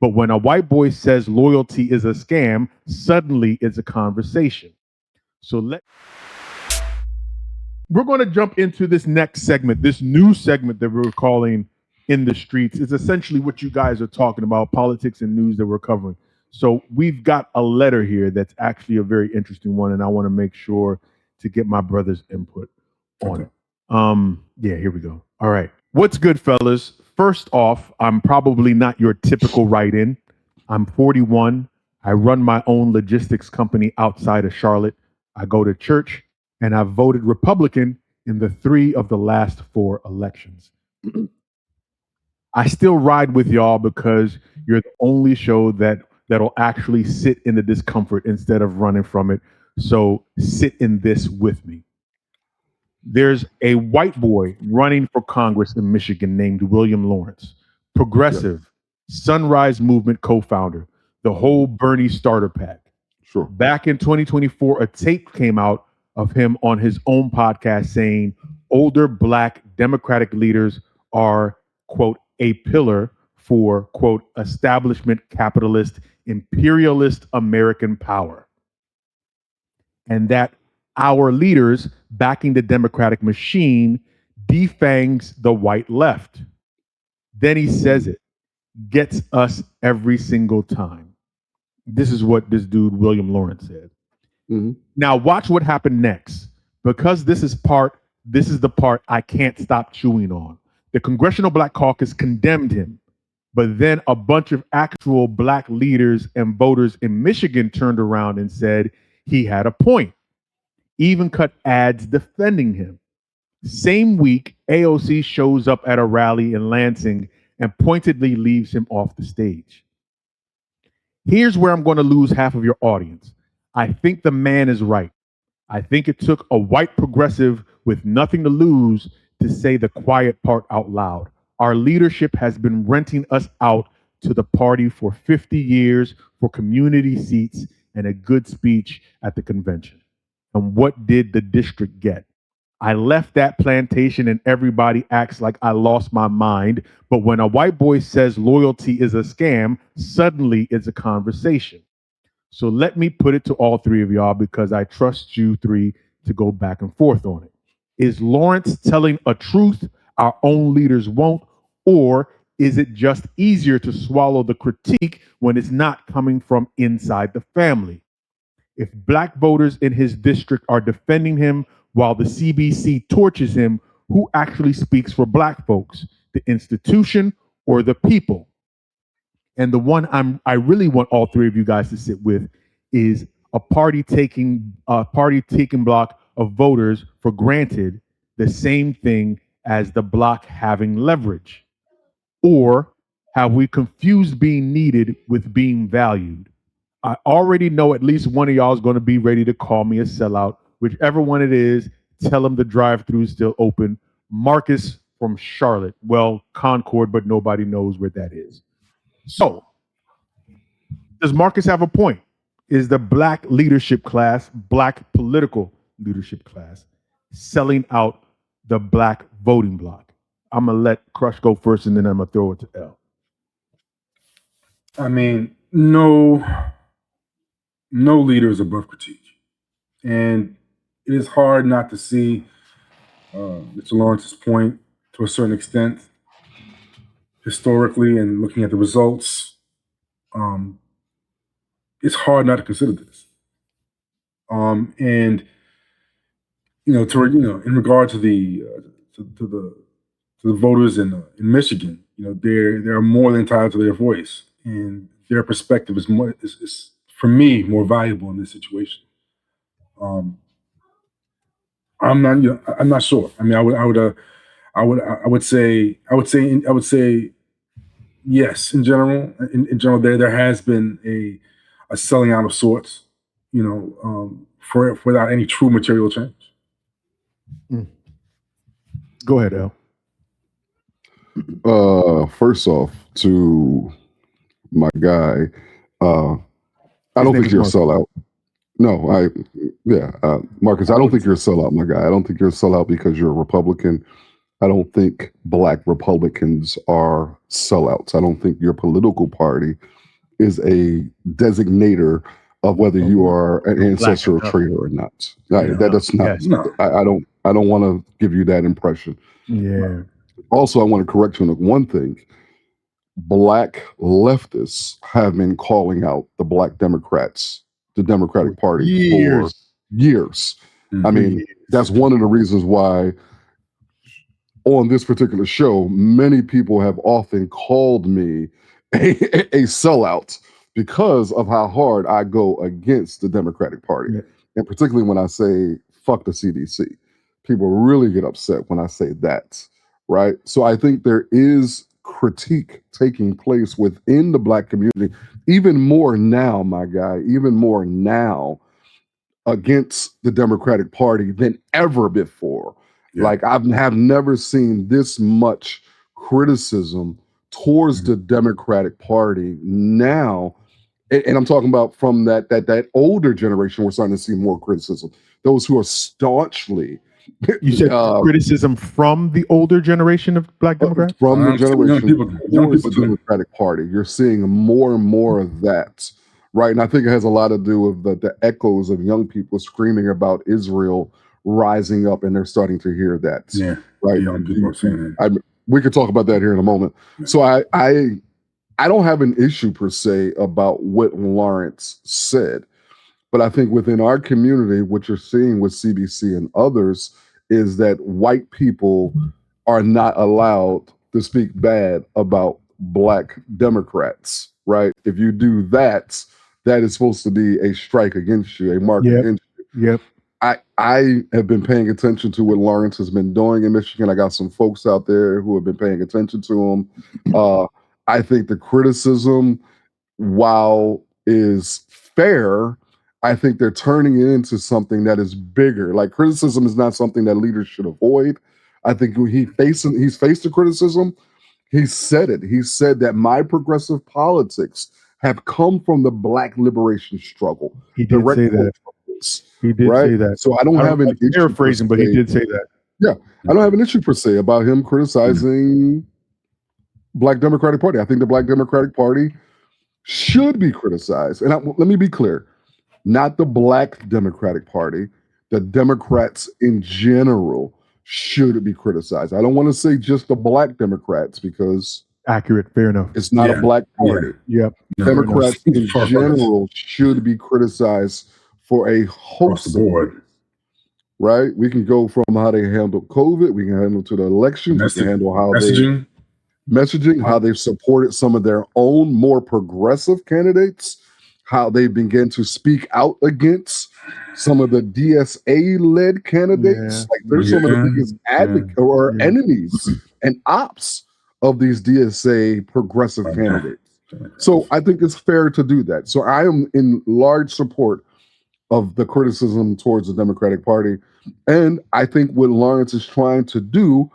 But when a white boy says loyalty is a scam, suddenly it's a conversation. We're going to jump into this next segment, this new segment that we're calling In the Streets. Is essentially what you guys are talking about, politics and news that we're covering. So we've got a letter here that's actually a very interesting one, and I want to make sure to get my brother's input on it. Yeah, here we go. All right. What's good, fellas? First off, I'm probably not your typical write-in. I'm 41. I run my own logistics company outside of Charlotte. I go to church, and I've voted Republican in the 3 of the last 4 elections. I still ride with y'all because you're the only show that'll actually sit in the discomfort instead of running from it. So sit in this with me. There's a white boy running for Congress in Michigan named William Lawrence, progressive, Sunrise Movement co-founder, the whole Bernie starter pack. Sure. Back in 2024, a tape came out of him on his own podcast saying older Black Democratic leaders are, quote, a pillar for, quote, establishment capitalist, imperialist American power. And that our leaders backing the Democratic machine defangs the white left. Then he says it gets us every single time. This is what this dude, William Lawrence, said. Mm-hmm. Now watch what happened next, because this is the part I can't stop chewing on. The Congressional Black Caucus condemned him, but then a bunch of actual Black leaders and voters in Michigan turned around and said he had a point. Even cut ads defending him. Same week, AOC shows up at a rally in Lansing and pointedly leaves him off the stage. Here's where I'm going to lose half of your audience. I think the man is right. I think it took a white progressive with nothing to lose to say the quiet part out loud. Our leadership has been renting us out to the party for 50 years for community seats and a good speech at the convention. And what did the district get? I left that plantation and everybody acts like I lost my mind. But when a white boy says loyalty is a scam, suddenly it's a conversation. So let me put it to all 3 of y'all, because I trust you 3 to go back and forth on it. Is Lawrence telling a truth our own leaders won't, or is it just easier to swallow the critique when it's not coming from inside the family? If Black voters in his district are defending him while the CBC torches him, who actually speaks for Black folks, the institution or the people? And the one I really want all 3 of you guys to sit with is a party taking block of voters for granted the same thing as the bloc having leverage? Or have we confused being needed with being valued? I already know at least one of y'all is going to be ready to call me a sellout. Whichever one it is, tell them the drive-thru is still open. Marcus from Charlotte. Well, Concord, but nobody knows where that is. So, does Marcus have a point? Is the Black leadership class, Black political leadership class, selling out the Black voting bloc? I'm going to let Krush go first, and then I'm going to throw it to L. I mean, no leader is above critique. And it is hard not to see Mr. Lawrence's point to a certain extent, historically, and looking at the results. It's hard not to consider this. And in regard to the voters in Michigan, they are more than entitled to their voice, and their perspective is for me more valuable in this situation. I'm not sure. I mean, I would say yes. In general, there has been a selling out of sorts, without any true material change. Go ahead, Al. First off, to my guy, I don't think you're a sellout. No, Marcus, I don't think you're a sellout, my guy. I don't think you're a sellout because you're a Republican. I don't think Black Republicans are sellouts. I don't think your political party is a designator of whether you are an ancestral traitor or not. That's not. Yes. No. I don't want to give you that impression. Yeah. Also, I want to correct you on one thing. Black leftists have been calling out the Black Democrats, the Democratic Party, for years. I mean, that's one of the reasons why on this particular show, many people have often called me a sellout because of how hard I go against the Democratic Party. Yeah. And particularly when I say, fuck the CBC. People really get upset when I say that, right? So I think there is critique taking place within the Black community, even more now, my guy, even more now against the Democratic Party than ever before. Yeah. Like I have never seen this much criticism towards the Democratic Party now. And I'm talking about from that older generation, we're starting to see more criticism. Those who are staunchly You said criticism from the older generation of Black Democrats? From the generation young towards people the Democratic Party. You're seeing more and more of that. Right. And I think it has a lot to do with the echoes of young people screaming about Israel rising up, and they're starting to hear that. Yeah. Right. Young people are saying that. We could talk about that here in a moment. Yeah. So I don't have an issue per se about what Lawrence said, but I think within our community, what you're seeing with CBC and others is that white people are not allowed to speak bad about Black Democrats. Right. If you do that, that is supposed to be a strike against you, a mark against you. Yep. I have been paying attention to what Lawrence has been doing in Michigan. I got some folks out there who have been paying attention to him. I think the criticism, while is fair, I think they're turning it into something that is bigger. Like criticism is not something that leaders should avoid. I think he's faced the criticism. He said it. He said that my progressive politics have come from the Black liberation struggle. He did say that. He did say that. So I don't have an issue. Paraphrasing, but he did say that. Yeah, I don't have an issue per se about him criticizing Black Democratic Party. I think the Black Democratic Party should be criticized. And let me be clear, not the Black Democratic Party, the Democrats in general should be criticized. I don't want to say just the Black Democrats because accurate, fair enough. It's not a Black party. Yep. Democrats in general should be criticized for a host of things. Right? We can go from how they handle COVID, we can handle to the elections, we can handle how messaging, how they've supported some of their own more progressive candidates, how they begin to speak out against some of the DSA-led candidates. Like they're some of the biggest advocates or enemies and ops of these DSA progressive candidates. So I think it's fair to do that. So I am in large support of the criticism towards the Democratic Party. And I think what Lawrence is trying to do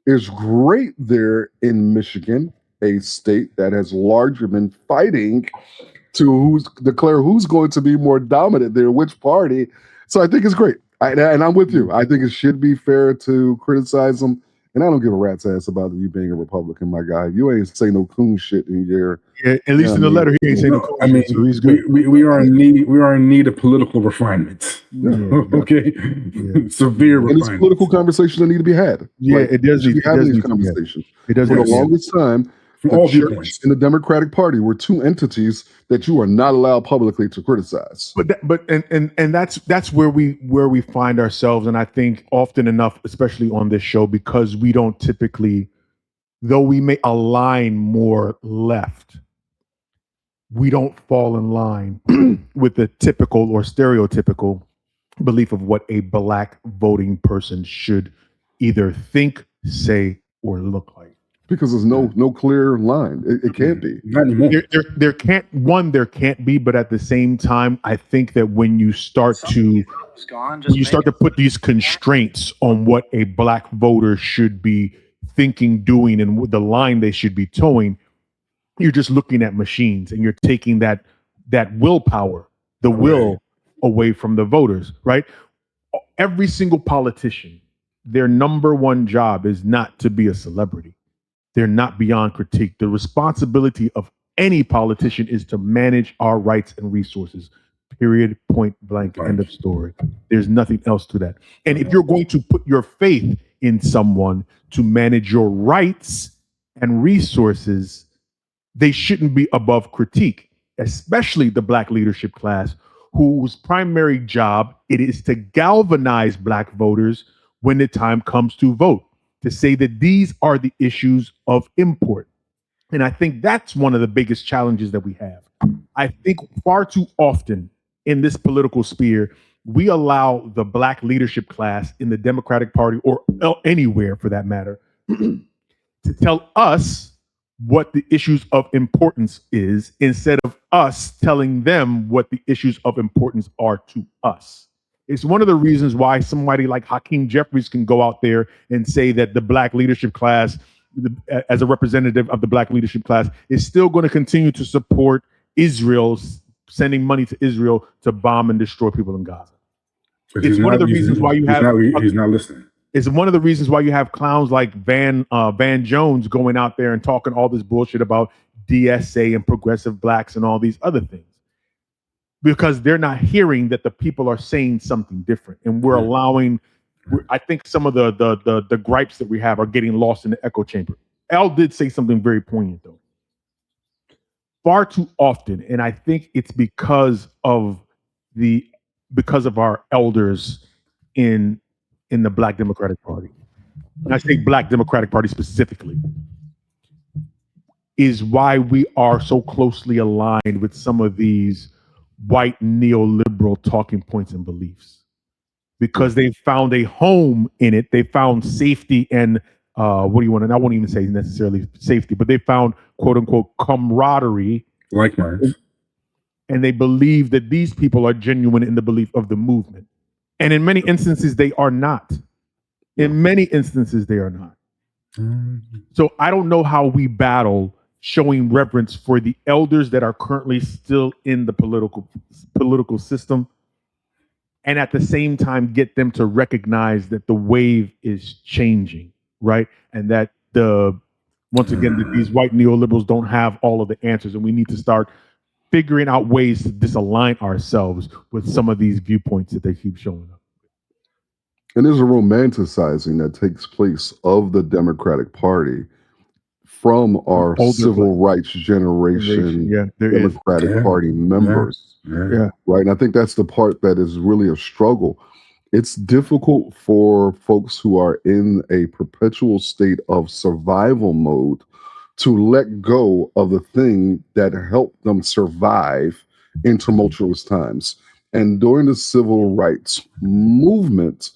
is great there in Michigan, a state that has largely been fighting to declare who's going to be more dominant there, which party. So I think it's great. And I'm with you. I think it should be fair to criticize them. And I don't give a rat's ass about you being a Republican, my guy. You ain't say no coon shit in your. Yeah, at least in the letter, he ain't say no coon I mean, shit. So he's good. We are in need. We are in need of political refinement. Okay, severe refinement. And it's political conversations that need to be had. Yeah, it does. We have these conversations. It does. For the longest time, the church and the Democratic Party were two entities that you are not allowed publicly to criticize. And that's where we find ourselves, and I think often enough, especially on this show, because we don't typically, though we may align more left, we don't fall in line with the typical or stereotypical belief of what a Black voting person should either think, say, or look like. Because there's no clear line. It can't be. Not anymore. There can't be, but at the same time, I think that when you start to put these constraints on what a Black voter should be thinking, doing, and the line they should be towing, you're just looking at machines and you're taking that willpower, the will away from the voters, right? Every single politician their number one job is not to be a celebrity. They're not beyond critique. The responsibility of any politician is to manage our rights and resources. Period, point blank, end of story. There's nothing else to that. And if you're going to put your faith in someone to manage your rights and resources, they shouldn't be above critique, especially the Black leadership class, whose primary job it is to galvanize Black voters when the time comes to vote, to say that these are the issues of import. And I think that's one of the biggest challenges that we have. I think far too often in this political sphere, we allow the Black leadership class in the Democratic Party or anywhere for that matter to tell us what the issues of importance is instead of us telling them what the issues of importance are to us. It's one of the reasons why somebody like Hakeem Jeffries can go out there and say that the Black leadership class, as a representative of the Black leadership class, is still going to continue to support Israel, sending money to Israel to bomb and destroy people in Gaza. It's one of the reasons why you have he's not listening. It's one of the reasons why you have clowns like Van Jones going out there and talking all this bullshit about DSA and progressive Blacks and all these other things, because they're not hearing that the people are saying something different, and we're allowing. I think some of the gripes that we have are getting lost in the echo chamber. Al did say something very poignant though. Far too often, and I think it's because of our elders in the Black Democratic Party, and I say Black Democratic Party specifically, is why we are so closely aligned with some of these white neoliberal talking points and beliefs, because they found a home in it. They found safety and what do you want? And I won't even say necessarily safety, but they found quote unquote camaraderie, like mine, and they believe that these people are genuine in the belief of the movement. And in many instances, they are not. In many instances, they are not. So I don't know how we battle showing reverence for the elders that are currently still in the political system, and at the same time get them to recognize that the wave is changing, right? And that once again, that these white neoliberals don't have all of the answers, and we need to start figuring out ways to disalign ourselves with some of these viewpoints that they keep showing up. And there's a romanticizing that takes place of the Democratic Party from our civil rights generation Democratic Party members. Right. And I think that's the part that is really a struggle. It's difficult for folks who are in a perpetual state of survival mode to let go of the thing that helped them survive in tumultuous times. And during the civil rights movement,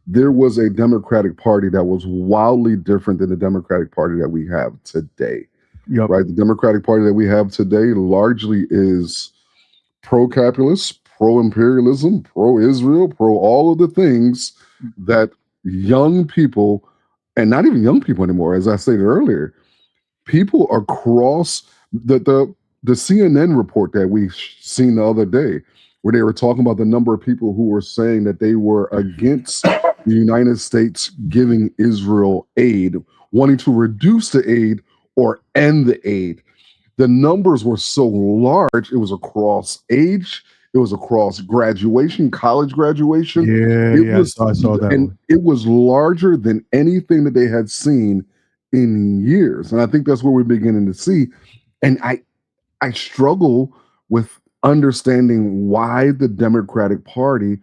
there was a Democratic Party that was wildly different than the Democratic Party that we have today. Yep. Right? The Democratic Party that we have today largely is pro-capitalist, pro-imperialism, pro-Israel, pro all of the things that young people, and not even young people anymore, as I stated earlier, people across the CNN report that we seen the other day, where they were talking about the number of people who were saying that they were against the United States giving Israel aid, wanting to reduce the aid or end the aid. The numbers were so large, it was across age, it was across graduation, college graduation. I saw that. And it was larger than anything that they had seen in years. And I think that's what we're beginning to see. And I struggle with understanding why the Democratic Party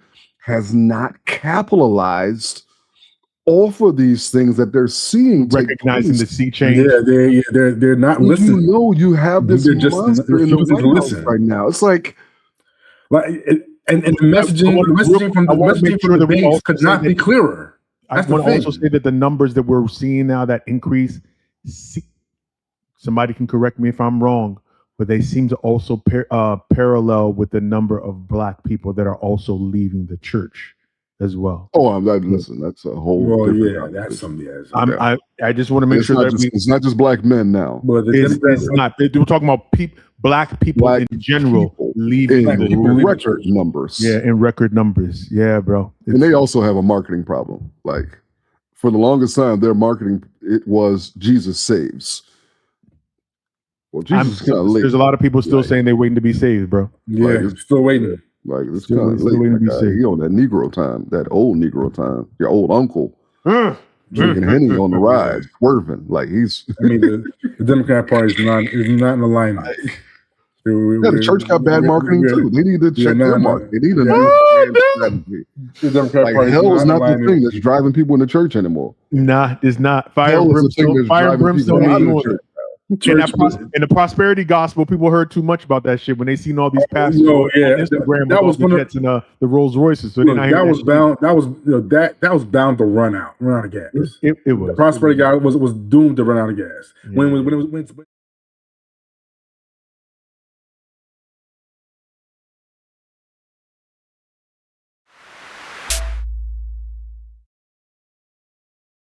has not capitalized off of these things that they're seeing, recognizing the sea change. They're not listening. You know, you have this monster in the White House right now. It's like and the messaging from the base could not be clearer. I want to also say that the numbers that we're seeing now that increase, somebody can correct me if I'm wrong, but they seem to also parallel with the number of Black people that are also leaving the church as well. Oh, listen, that's a whole different that's something. I just want to make sure that it's not just Black men now. But it's not. We're talking about Black people in general leaving in record numbers. Yeah, in record numbers. Yeah, bro. And they also have a marketing problem. Like, for the longest time, their marketing, it was Jesus saves. Well, Jesus is kind of late. There's a lot of people still saying they're waiting to be saved, bro. Yeah, Like, still waiting. Like, it's kind of late. Waiting to be saved. He on that Negro time, that old Negro time. Your old uncle drinking Henny on the ride, swerving. Like, he's. I mean, the Democrat Party is not in alignment. The church got bad marketing too. They need to check their marketing. They need a new strategy. The Democrat Party hell is not the thing that's driving people in the church anymore. Nah, it's not. Fire and brimstone. Fire and brimstone ain't doing it. In the prosperity gospel, people heard too much about that shit when they seen all these pastors on Instagram that was the jets and the Rolls Royces. So that was bound to run out of gas. It was. The prosperity guy was doomed to run out of gas. Yeah. When